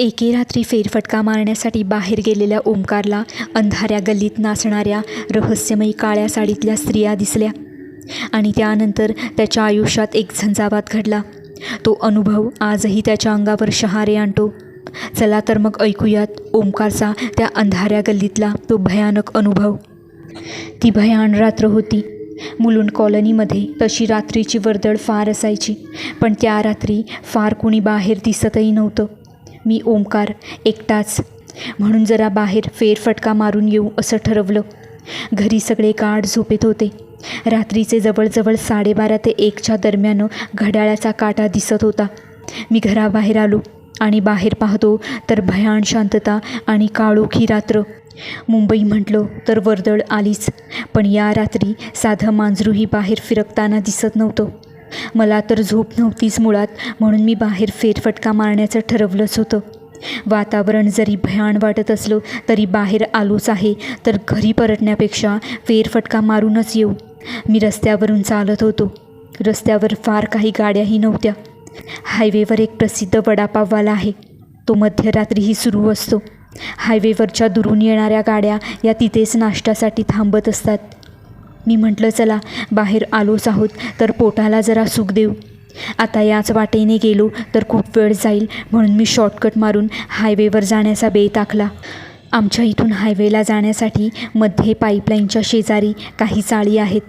एके रात्री फेरफटका मारण्यासाठी बाहेर गेलेल्या ओमकारला अंधाऱ्या गल्लीत नाचणाऱ्या रहस्यमयी काळ्या साडीतल्या स्त्रिया दिसल्या आणि त्यानंतर त्याच्या आयुष्यात एक झंझावात घडला. तो अनुभव आजही त्याच्या अंगावर शहारे आणतो. चला तर मग ऐकूयात ओमकारचा त्या अंधाऱ्या गल्लीतला तो भयानक अनुभव. ती भयान रात्र होती. मुलुंड कॉलनीमध्ये तशी रात्रीची वर्दळ फार असायची, पण त्या रात्री फार कुणी बाहेर दिसतही नव्हतं. मी ओमकार एकटाच, म्हणून जरा बाहेर फेरफटका मारून येऊ असं ठरवलं. घरी सगळे गाढ झोपेत होते. रात्रीचे जवळजवळ 12:30 ते 1च्या दरम्यान घड्याळाचा काटा दिसत होता. मी घराबाहेर आलो आणि बाहेर पाहतो तर भयान शांतता आणि काळोखी रात्र. मुंबई म्हटलं तर वर्दळ आलीच, पण या रात्री साधं मांजरूही बाहेर फिरकताना दिसत नव्हतं. मला तर झोप नव्हतीच मुळात, म्हणून मी बाहेर फेरफटका मारण्याचं ठरवलंच होतं. वातावरण जरी भयान वाटत असलं तरी बाहेर आलोच आहे, तर घरी परतण्यापेक्षा फेरफटका मारूनच येऊ. मी रस्त्यावरून चालत होतो. रस्त्यावर फार काही गाड्याही नव्हत्या. हायवेवर एक प्रसिद्ध वडापाववाला आहे. तो मध्यरात्रीही सुरू असतो. हायवेवरच्या दुरून येणाऱ्या गाड्या या तिथेच नाश्त्यासाठी थांबत असतात. मी म्हटलं चला बाहेर आलोच आहोत तर पोटाला जरा सुख देऊ. आता याच वाटेने गेलो तर खूप वेळ जाईल, म्हणून मी शॉर्टकट मारून हायवेवर जाण्याचा बेत आखला. आमच्या इथून हायवेला जाण्यासाठी मध्ये पाईपलाईनच्या शेजारी काही चाळी आहेत.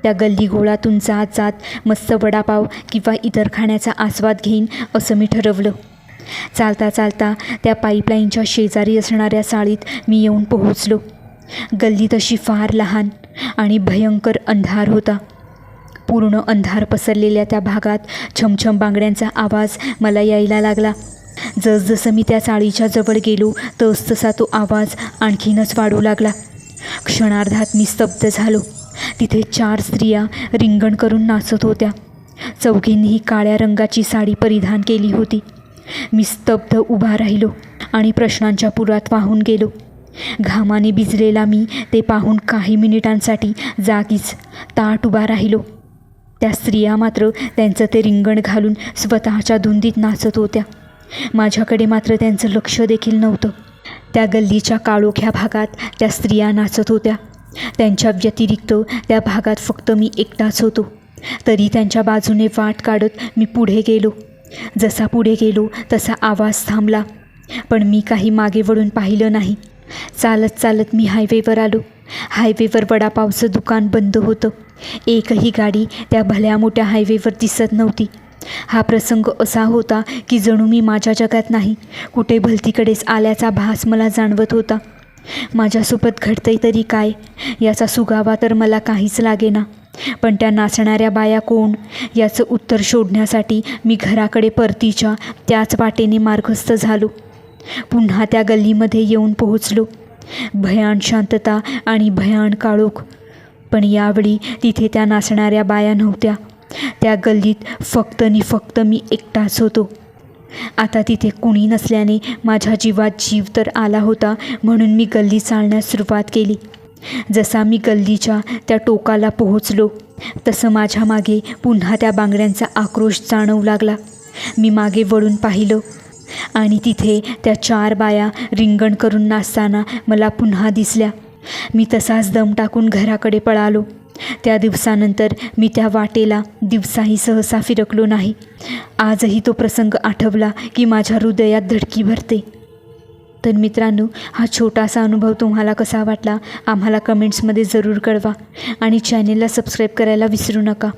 त्या गल्लीगोळातून जात जात मस्त वडापाव किंवा इतर खाण्याचा आस्वाद घेईन असं मी ठरवलं. चालता चालता त्या पाईपलाईनच्या शेजारी असणाऱ्या चाळीत मी येऊन पोहोचलो. गल्ली तशी फार लहान आणि भयंकर अंधार होता. पूर्ण अंधार पसरलेल्या त्या भागात छमछम बांगड्यांचा आवाज मला यायला लागला. जसजसं मी त्या चाळीच्या जवळ गेलो तसतसा तो आवाज आणखीनच वाढू लागला. क्षणार्धात मी स्तब्ध झालो. तिथे 4 स्त्रिया रिंगण करून नाचत होत्या. चौघींनीही काळ्या रंगाची साडी परिधान केली होती. मी स्तब्ध उभा राहिलो आणि प्रश्नांच्या पुरात वाहून गेलो. घामाने भिजलेला मी ते पाहून काही मिनिटांसाठी जागीच ताठ उभा राहिलो. त्या स्त्रिया मात्र त्यांचं ते रिंगण घालून स्वतःच्या धुंदीत नाचत होत्या. माझ्याकडे मात्र त्यांचं लक्ष देखील नव्हतं. त्या गल्लीच्या काळोख्या भागात त्या स्त्रिया नाचत होत्या. त्यांच्या व्यतिरिक्त त्या भागात फक्त मी एकटाच होतो. तरी त्यांच्या बाजूने वाट काढत मी पुढे गेलो. जसा पुढे गेलो तसा आवाज थांबला, पण मी काही मागे वळून पाहिलं नाही. चालत चालत मी हायवेवर आलो. हायवेवर वडापावचं दुकान बंद होतं. एकही गाडी त्या भल्या मोठ्या हायवेवर दिसत नव्हती. हा प्रसंग असा होता की जणू मी माझ्या जगात नाही, कुठे भलतीकडेच आल्याचा भास मला जाणवत होता. माझ्यासोबत घडतंय तरी काय याचा सुगावा तर मला काहीच लागेना. पण त्या नाचणाऱ्या बाया कोण याचं उत्तर शोधण्यासाठी मी घराकडे परतीच्या त्याच वाटेने मार्गस्थ झालो. पुन्हा त्या गल्लीमध्ये येऊन पोहोचलो. भयान शांतता आणि भयान काळोख, पण यावेळी तिथे त्या नाचणाऱ्या बाया नव्हत्या. त्या गल्लीत फक्त मी एकटाच होतो. आता तिथे कुणी नसल्याने माझ्या जीवात जीव तर आला होता, म्हणून मी गल्ली चालण्यास सुरुवात केली. जसा मी गल्लीच्या त्या टोकाला पोहोचलो तसं माझ्या मागे पुन्हा त्या बांगड्यांचा आक्रोश जाणवू लागला. मी मागे वळून पाहिलं आणि तिथे त्या 4 बाया रिंगण करून नाचताना मला पुन्हा दिसल्या. मी तसाच दम टाकून घराकडे पळालो. त्या दिवसानंतर मी त्या वाटेला दिवसाही सहसा फिरकलो नाही. आजही तो प्रसंग आठवला की माझ्या हृदयात धडकी भरते. तर मित्रांनो, हा छोटासा अनुभव तुम्हाला कसा वाटला आम्हाला कमेंट्समध्ये जरूर कळवा आणि चॅनेलला सबस्क्राईब करायला विसरू नका.